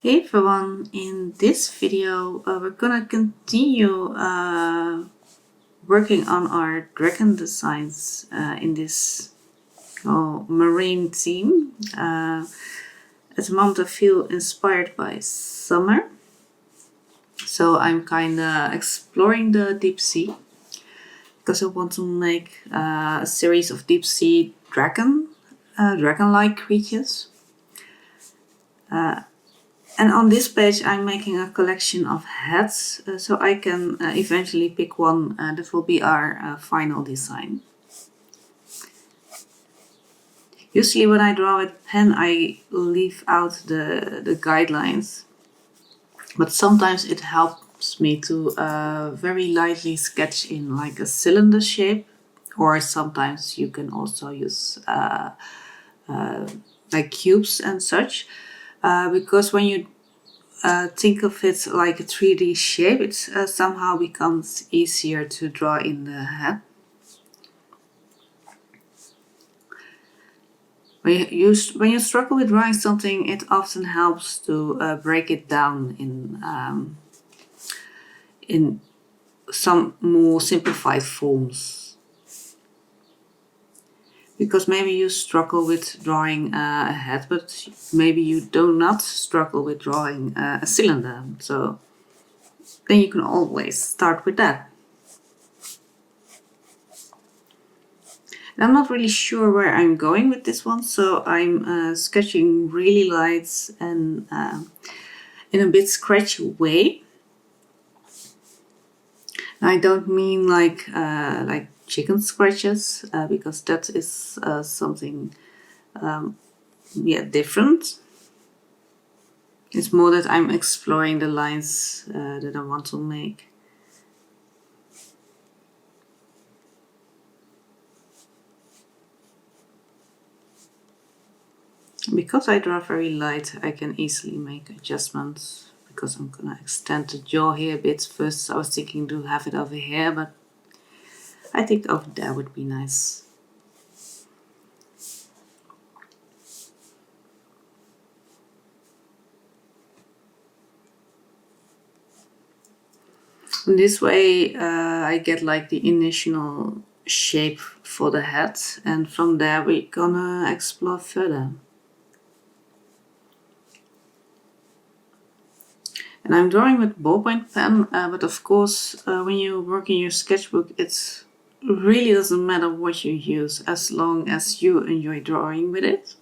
Hey everyone, in this video we're gonna continue working on our dragon designs in this marine theme. At the moment I feel inspired by summer, so I'm kinda exploring the deep sea because I want to make a series of deep sea dragon-like creatures. And on this page I'm making a collection of hats, so I can eventually pick one that will be our final design. Usually when I draw with pen I leave out the guidelines, but sometimes it helps me to very lightly sketch in like a cylinder shape, or sometimes you can also use like cubes and such, because when you think of it like a 3D shape, it somehow becomes easier to draw in the head. When you struggle with drawing something, it often helps to break it down in some more simplified forms. Because maybe you struggle with drawing a head, but maybe you do not struggle with drawing a cylinder. So then you can always start with that. I'm not really sure where I'm going with this one, so I'm sketching really light and in a bit scratchy way. I don't mean like chicken scratches, because that is something different. It's more that I'm exploring the lines that I want to make. Because I draw very light, I can easily make adjustments, because I'm gonna extend the jaw here a bit. First I was thinking to have it over here, but I think over there would be nice. In this way I get like the initial shape for the head, and from there we're gonna explore further. And I'm drawing with ballpoint pen, but of course when you work in your sketchbook it really doesn't matter what you use as long as you enjoy drawing with it.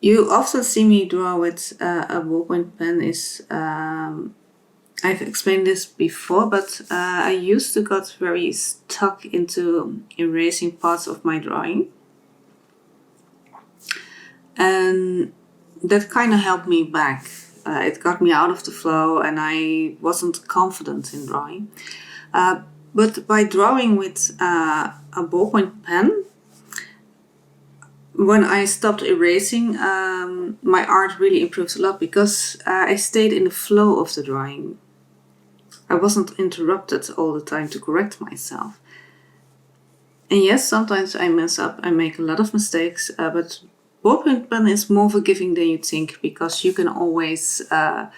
You often see me draw with a ballpoint pen. I've explained this before, but I used to get very stuck into erasing parts of my drawing. And that kind of held me back. It got me out of the flow and I wasn't confident in drawing. But by drawing with a ballpoint pen, when I stopped erasing, my art really improved a lot, because I stayed in the flow of the drawing. I wasn't interrupted all the time to correct myself. And yes, sometimes I mess up, I make a lot of mistakes, but ballpoint pen is more forgiving than you think, because you can always draw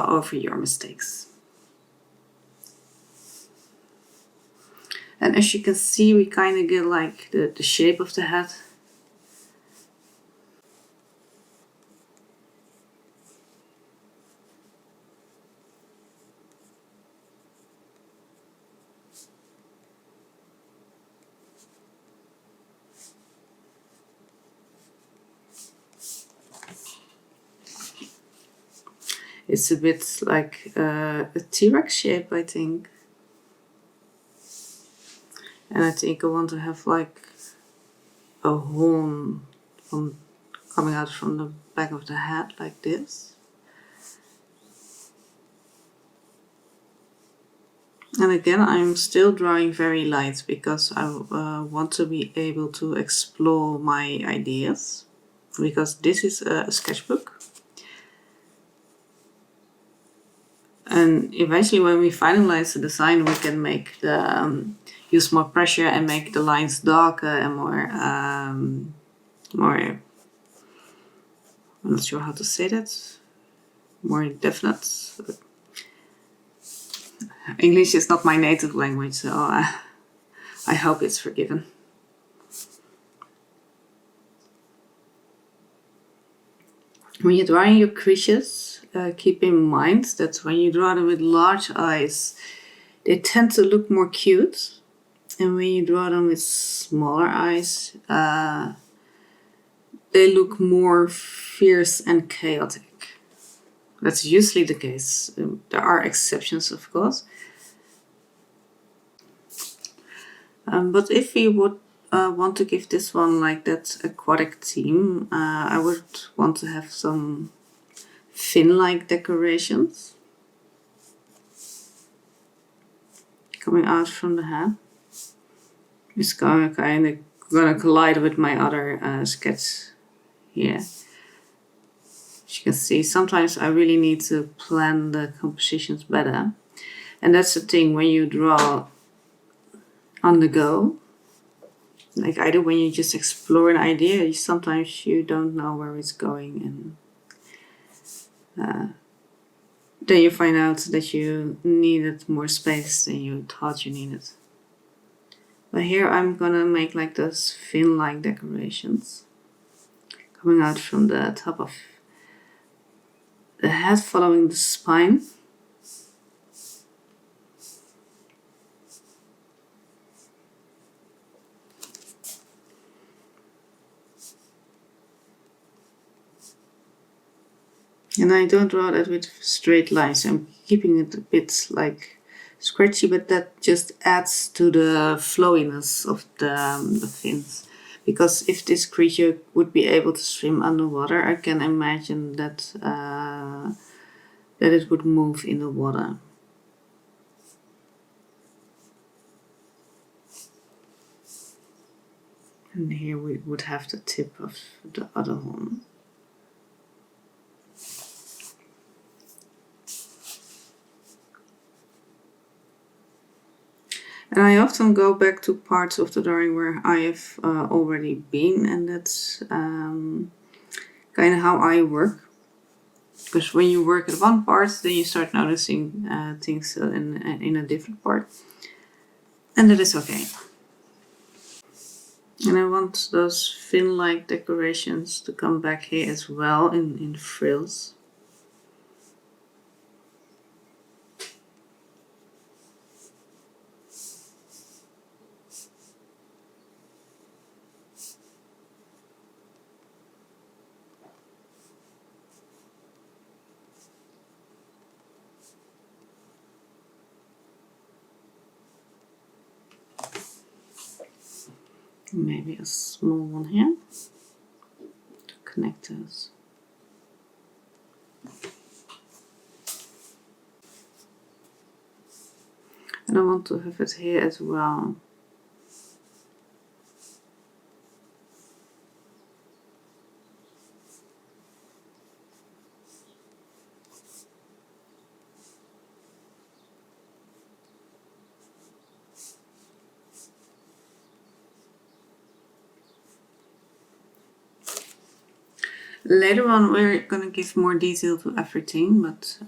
over your mistakes. And as you can see, we kind of get like the shape of the head. It's a bit like a T-Rex shape, I think. And I think I want to have like a horn coming out from the back of the head, like this. And again, I'm still drawing very light, because I want to be able to explore my ideas, because this is a sketchbook. And eventually when we finalize the design, we can make the use more pressure and make the lines darker and more I'm not sure how to say that. More definite. English is not my native language, so I hope it's forgiven. When you're drawing your creatures, keep in mind that when you draw them with large eyes, they tend to look more cute. And when you draw them with smaller eyes, they look more fierce and chaotic. That's usually the case. There are exceptions, of course. But if you would want to give this one like that aquatic theme, I would want to have some fin-like decorations coming out from the head. It's kind of gonna collide with my other sketch here. As you can see, sometimes I really need to plan the compositions better. And that's the thing when you draw on the go. Like either when you just explore an idea, sometimes you don't know where it's going, and then you find out that you needed more space than you thought you needed. But here I'm gonna make like those fin-like decorations coming out from the top of the head, following the spine. And I don't draw that with straight lines. I'm keeping it a bit like scratchy, but that just adds to the flowiness of the fins. Because if this creature would be able to swim underwater, I can imagine that that it would move in the water. And here we would have the tip of the other horn. And I often go back to parts of the drawing where I have already been, and that's kind of how I work. Because when you work at one part, then you start noticing things in a different part. And that is okay. And I want those fin-like decorations to come back here as well in frills. Maybe a small one here to connect those. And I want to have it here as well. Later on we're gonna give more detail to everything, but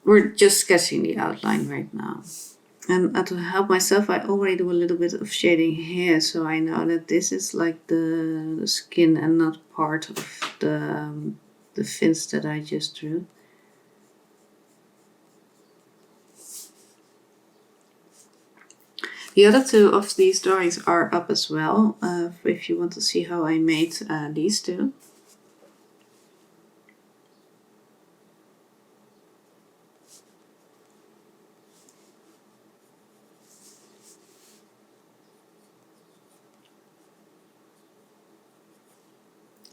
we're just sketching the outline right now. And to help myself, I already do a little bit of shading here, so I know that this is like the skin and not part of the fins that I just drew. The other two of these drawings are up as well, if you want to see how I made these two.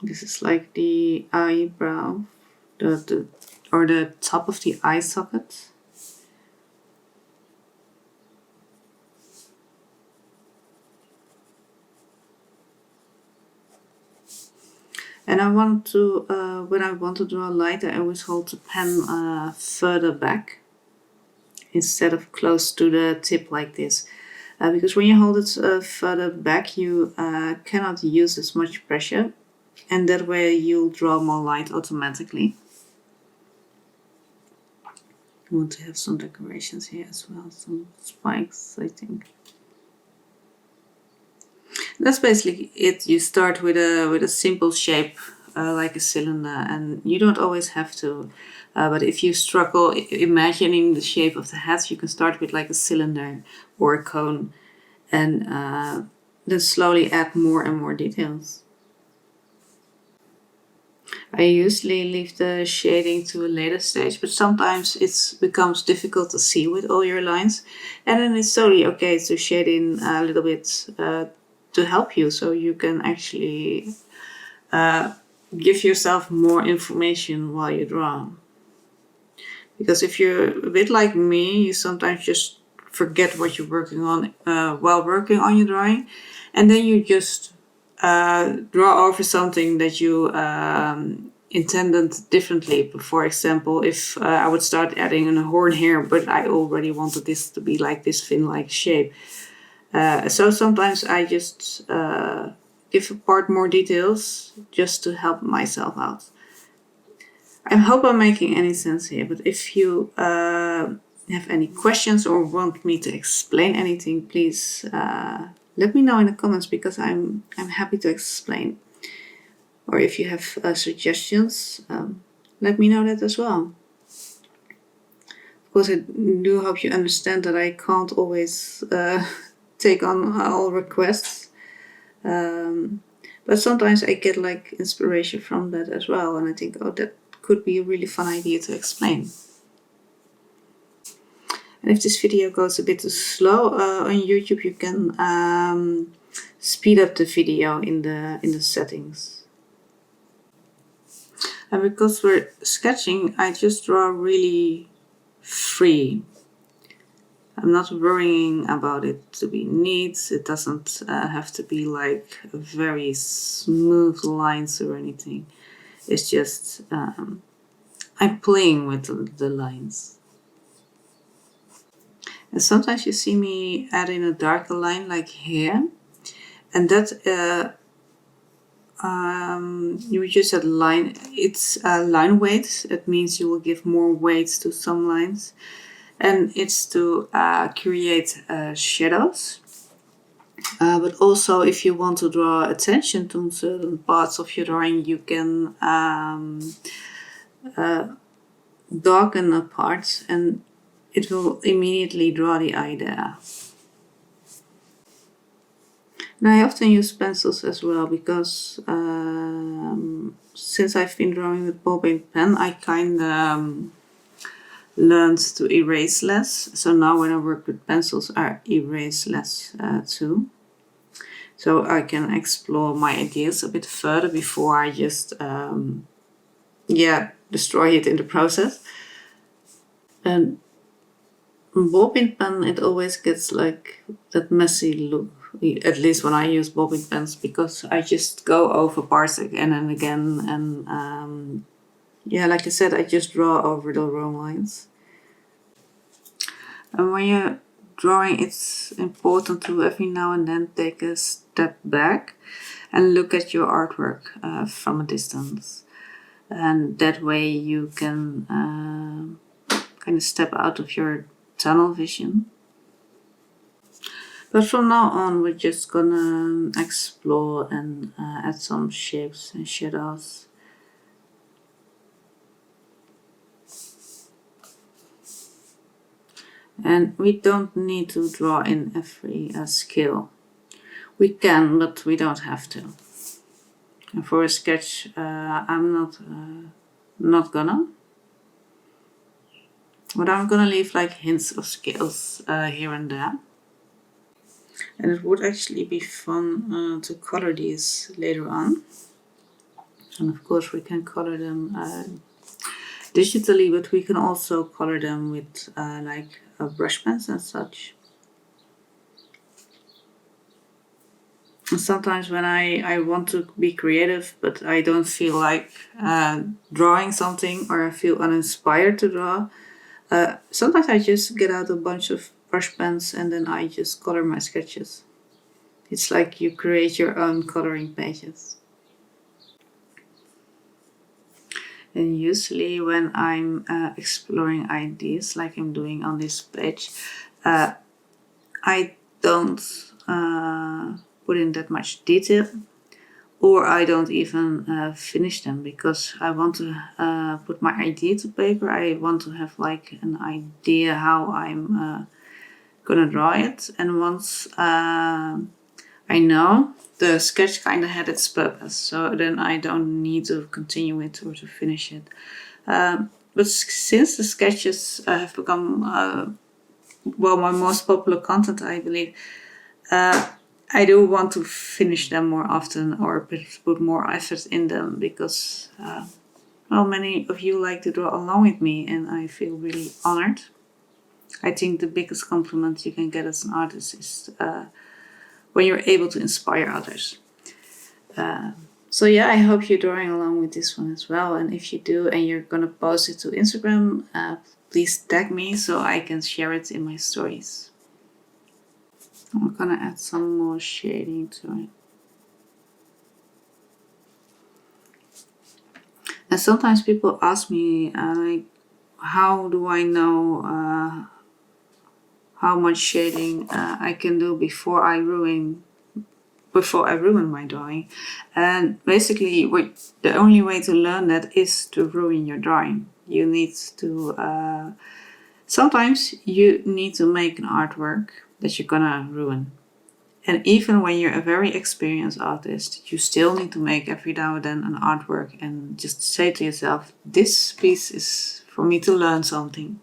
This is like the eyebrow, or the top of the eye socket. And I want to, when I want to draw light, I always hold the pen further back instead of close to the tip like this. Because when you hold it further back, you cannot use as much pressure. And that way you'll draw more light automatically. I want to have some decorations here as well, some spikes, I think. That's basically it. You start with a simple shape like a cylinder, and you don't always have to. But if you struggle imagining the shape of the hat, you can start with like a cylinder or a cone, and then slowly add more and more details. I usually leave the shading to a later stage, but sometimes it becomes difficult to see with all your lines, and then it's totally okay to shade in a little bit to help you, so you can actually give yourself more information while you draw. Because if you're a bit like me, you sometimes just forget what you're working on while working on your drawing, and then you just draw over something that you intended differently. For example, if I would start adding a horn here, but I already wanted this to be like this fin-like shape. So sometimes I just give apart more details just to help myself out. I hope I'm making any sense here, but if you have any questions or want me to explain anything, please let me know in the comments, because I'm happy to explain. Or if you have suggestions, let me know that as well. Of course, I do hope you understand that I can't always take on all requests. But sometimes I get like inspiration from that as well, and I think, oh, that could be a really fun idea to explain. And if this video goes a bit too slow on YouTube, you can speed up the video in the settings. And because we're sketching, I just draw really free. I'm not worrying about it to be neat. It doesn't have to be like very smooth lines or anything. It's just I'm playing with the lines. And sometimes you see me adding a darker line like here, and that you use that line. It's line weight. It means you will give more weight to some lines, and it's to create shadows. But also, if you want to draw attention to certain parts of your drawing, you can darken a part, and it will immediately draw the eye there. And I often use pencils as well, because since I've been drawing with ballpoint pen, I kind of learned to erase less. So now when I work with pencils, I erase less too. So I can explore my ideas a bit further before I just destroy it in the process. And ballpoint pen, it always gets like that messy look, at least when I use ballpoint pens, because I just go over parts again and again, and like I said, I just draw over the wrong lines. And when you're drawing, it's important to every now and then take a step back and look at your artwork from a distance, and that way you can kind of step out of your tunnel vision. But from now on, we're just gonna explore and add some shapes and shadows. And we don't need to draw in every scale. We can, but we don't have to. And for a sketch, I'm not gonna. But I'm gonna leave like hints of scales here and there. And it would actually be fun to color these later on. And of course we can color them digitally, but we can also color them with like brush pens and such. And sometimes when I want to be creative, but I don't feel like drawing something, or I feel uninspired to draw, sometimes I just get out a bunch of brush pens and then I just color my sketches. It's like you create your own coloring pages. And usually when I'm exploring ideas like I'm doing on this page, I don't put in that much detail, or I don't even finish them, because I want to put my idea to paper. I want to have like an idea how I'm gonna draw it, and once I know, the sketch kind of had its purpose, so then I don't need to continue it or to finish it. But since the sketches have become my most popular content, I believe, I do want to finish them more often, or put more effort in them, because many of you like to draw along with me, and I feel really honored. I think the biggest compliment you can get as an artist is when you're able to inspire others. So yeah, I hope you're drawing along with this one as well. And if you do and you're gonna post it to Instagram, please tag me so I can share it in my stories. I'm gonna add some more shading to it. And sometimes people ask me, like, how do I know how much shading I can do before I ruin my drawing? And basically, the only way to learn that is to ruin your drawing. You need to sometimes you need to make an artwork that you're gonna ruin. And even when you're a very experienced artist, you still need to make every now and then an artwork and just say to yourself, this piece is for me to learn something.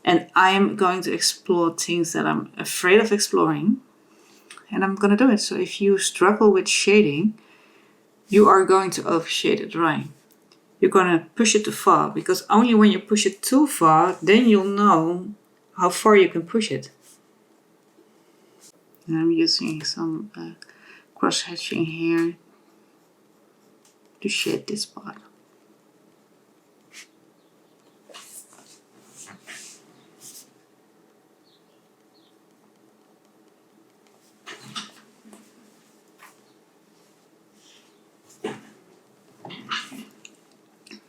And I'm going to explore things that I'm afraid of exploring, and I'm going to do it. So if you struggle with shading, you are going to overshade a drawing. You're going to push it too far, because only when you push it too far, then you'll know how far you can push it. And I'm using some cross-hatching here to shade this part.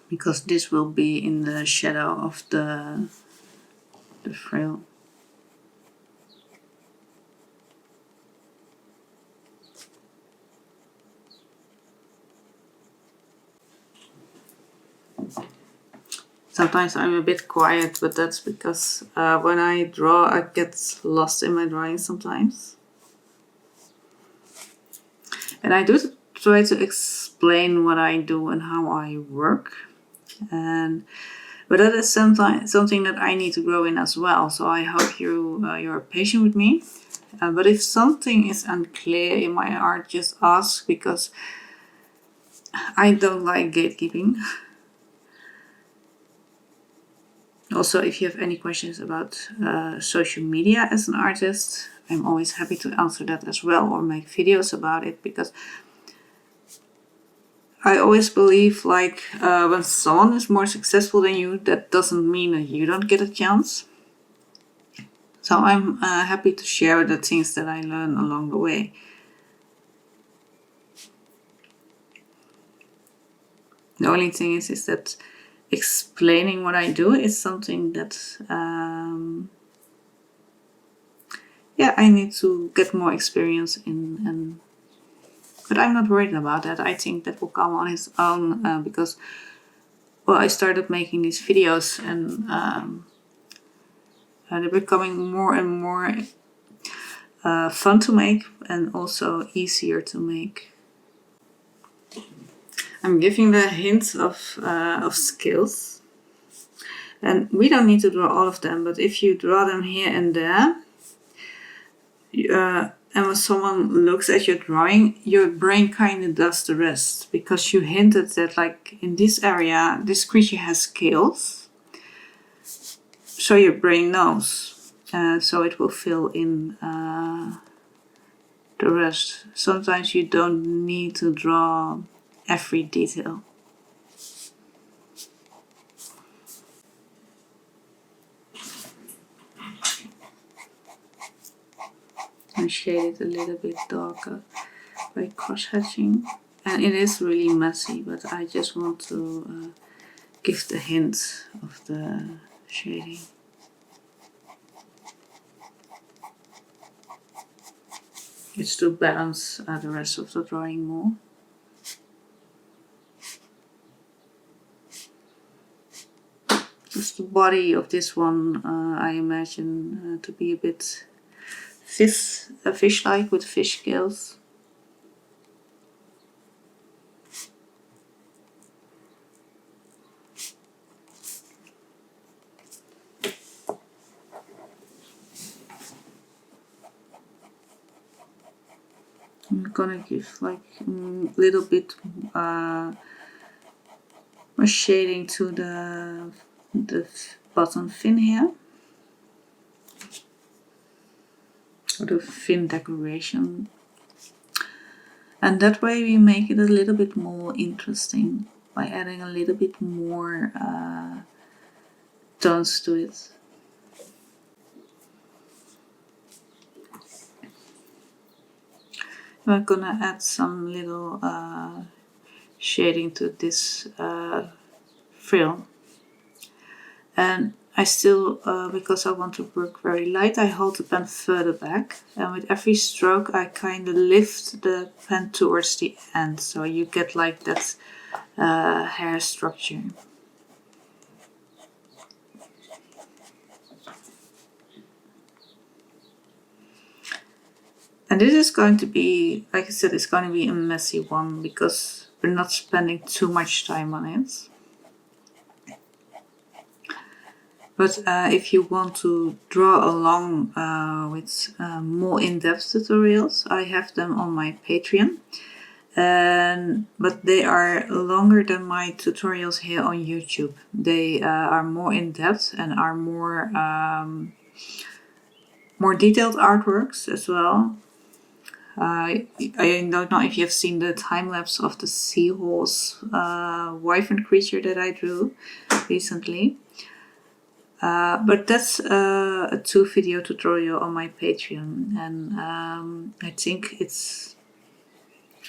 Because this will be in the shadow of the frill. Sometimes I'm a bit quiet, but that's because when I draw, I get lost in my drawing sometimes. And I do try to explain what I do and how I work. But that is something that I need to grow in as well. So I hope you're patient with me. But if something is unclear in my art, just ask, because I don't like gatekeeping. Also, if you have any questions about social media as an artist, I'm always happy to answer that as well, or make videos about it, because I always believe, like, when someone is more successful than you, that doesn't mean that you don't get a chance. So I'm happy to share the things that I learn along the way. The only thing is that explaining what I do is something that I need to get more experience in, but I'm not worried about that. I think that will come on its own, because I started making these videos, and they're becoming more and more fun to make, and also easier to make. I'm giving the hints of skills, and we don't need to draw all of them, but if you draw them here and there, and when someone looks at your drawing, your brain kind of does the rest, because you hinted that, like, in this area, this creature has scales, so your brain knows, so it will fill in the rest. Sometimes you don't need to draw every detail. And shade it a little bit darker by cross-hatching. And it is really messy, but I just want to give the hint of the shading. It's to balance the rest of the drawing more. Just the body of this one I imagine to be a bit fish-like with fish scales. I'm gonna give like a little bit more shading to the bottom fin here, or the fin decoration, and that way we make it a little bit more interesting by adding a little bit more tones to it. We're gonna add some little shading to this frill, and I still, because I want to work very light, I hold the pen further back, and with every stroke I kind of lift the pen towards the end, so you get like that hair structure. And this is going to be, like I said, it's going to be a messy one because we're not spending too much time on it. But if you want to draw along with more in-depth tutorials, I have them on my Patreon. But they are longer than my tutorials here on YouTube. They are more in-depth and are more detailed artworks as well. I don't know if you've seen the time-lapse of the seahorse wyvern creature that I drew recently. But that's a 2-video tutorial on my Patreon, and I think it's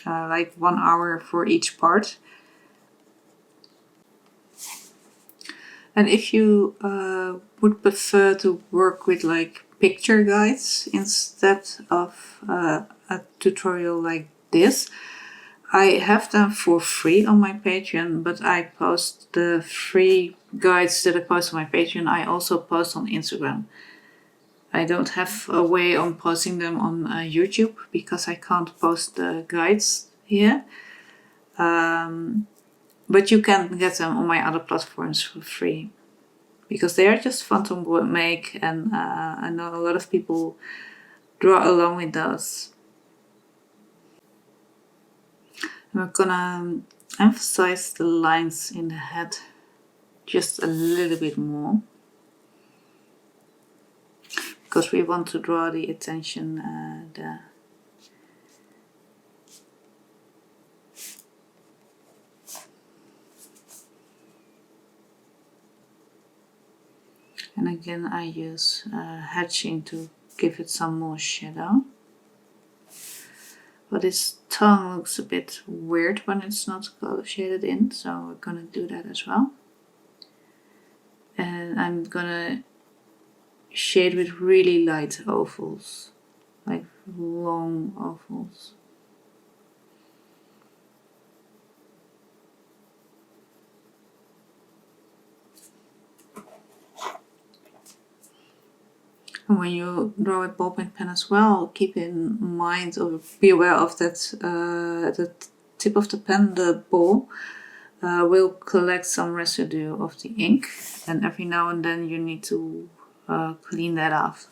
like 1 hour for each part. And if you would prefer to work with like picture guides instead of a tutorial like this, I have them for free on my Patreon, but I post the free guides that I post on my Patreon. I also post on Instagram. I don't have a way of posting them on YouTube because I can't post the guides here. But you can get them on my other platforms for free because they are just fun to make, and I know a lot of people draw along with those. We're gonna emphasize the lines in the head just a little bit more because we want to draw the attention there. And again I use hatching to give it some more shadow. But his tongue looks a bit weird when it's not shaded in, so we're gonna do that as well. And I'm gonna shade with really light ovals, like long ovals. And when you draw with ballpoint pen as well, keep in mind or be aware of that the tip of the pen, the ball, will collect some residue of the ink, and every now and then you need to clean that off.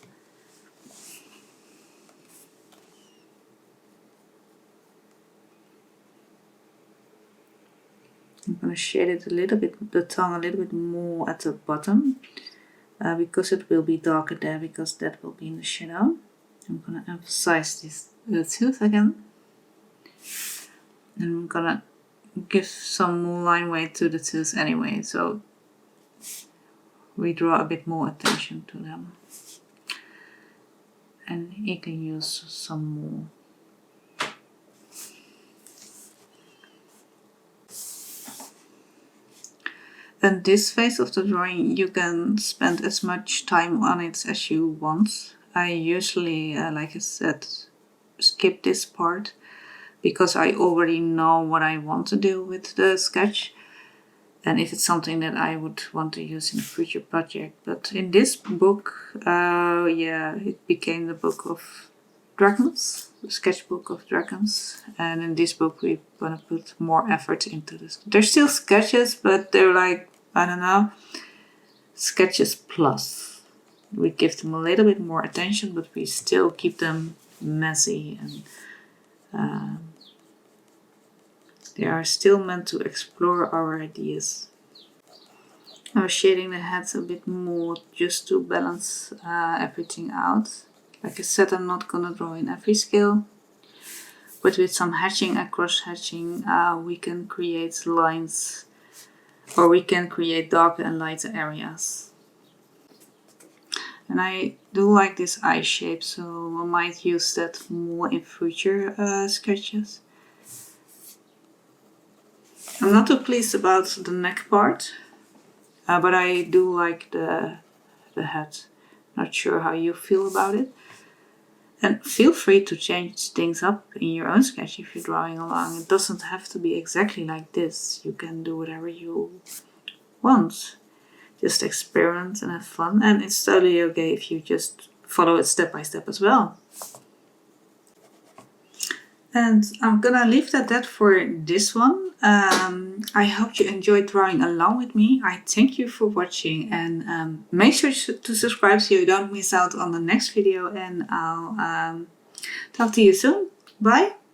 I'm going to shade it a little bit, the tongue a little bit more at the bottom. Because it will be darker there, because that will be in the shadow. I'm gonna emphasize this tooth again. And I'm gonna give some more line weight to the tooth anyway, so we draw a bit more attention to them. And you can use some more. And this phase of the drawing, you can spend as much time on it as you want. I usually, like I said, skip this part because I already know what I want to do with the sketch. And if it's something that I would want to use in a future project. But in this book, it became the book of dragons, the sketchbook of dragons. And in this book, we're gonna put more effort into this. They're still sketches, but they're like, I don't know, sketches plus. We give them a little bit more attention, but we still keep them messy and they are still meant to explore our ideas. I was shading the heads a bit more just to balance everything out. Like I said, I'm not gonna draw in every scale, but with some hatching and cross hatching, we can create lines, or we can create darker and lighter areas. And I do like this eye shape, so I might use that more in future sketches. I'm not too pleased about the neck part, but I do like the head. Not sure how you feel about it. And feel free to change things up in your own sketch if you're drawing along. It doesn't have to be exactly like this. You can do whatever you want. Just experiment and have fun. And it's totally okay if you just follow it step by step as well. And I'm gonna leave that for this one. I hope you enjoyed drawing along with me. I thank you for watching, and make sure to subscribe so you don't miss out on the next video, and I'll talk to you soon. Bye!